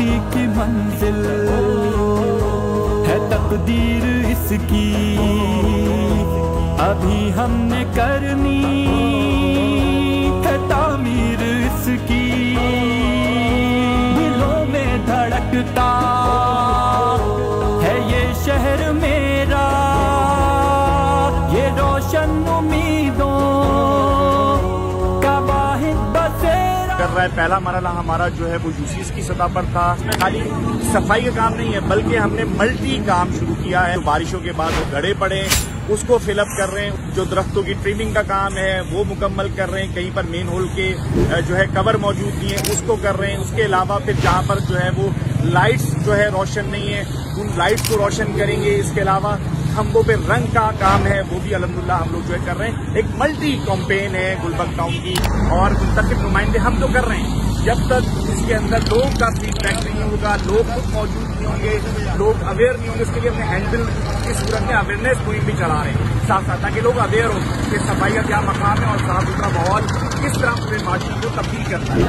मुक्ति की मंजिल है तकदीर इसकी, अभी हमने करनी है तामीर इसकी। दिलों में धड़कता है ये शहर मेरा, ये रोशन उम्मीदों का वाहिद बसेरा कर रहा है। पहला मरहला हमारा जो है वो यूसीएस की सतह पर था। खाली सफाई का काम नहीं है बल्कि हमने मल्टी काम शुरू किया है। बारिशों के बाद वो गड्ढे पड़े उसको फिलअप कर रहे हैं, जो दरख्तों की ट्रिमिंग का काम है वो मुकम्मल कर रहे हैं। कहीं पर मेन होल के जो है कवर मौजूद नहीं है उसको कर रहे हैं। उसके अलावा फिर जहाँ पर जो है वो लाइट्स जो है रोशन नहीं है उन लाइट्स को रोशन करेंगे। इसके अलावा खंभों पे रंग का काम है वो भी अल्हम्दुलिल्लाह हम लोग जो है कर रहे हैं। एक मल्टी कैंपेन है गुलबर्ग टाउन की और मुंतखब नुमाइंदे हम तो कर रहे हैं। जब तक इसके अंदर लोगों का फीडबैक नहीं होगा, लोग खुद मौजूद नहीं होंगे, लोग अवेयर नहीं होंगे, उसके लिए हमने हैंडबिल की सूरत में अवेयरनेस मुहिम भी चला रहे हैं साथ साथ, ताकि लोग अवेयर हो कि सफाई का क्या मकाम है और साफ सुथरा माहौल किस तरह पूरे माशरे को तब्दील करता है।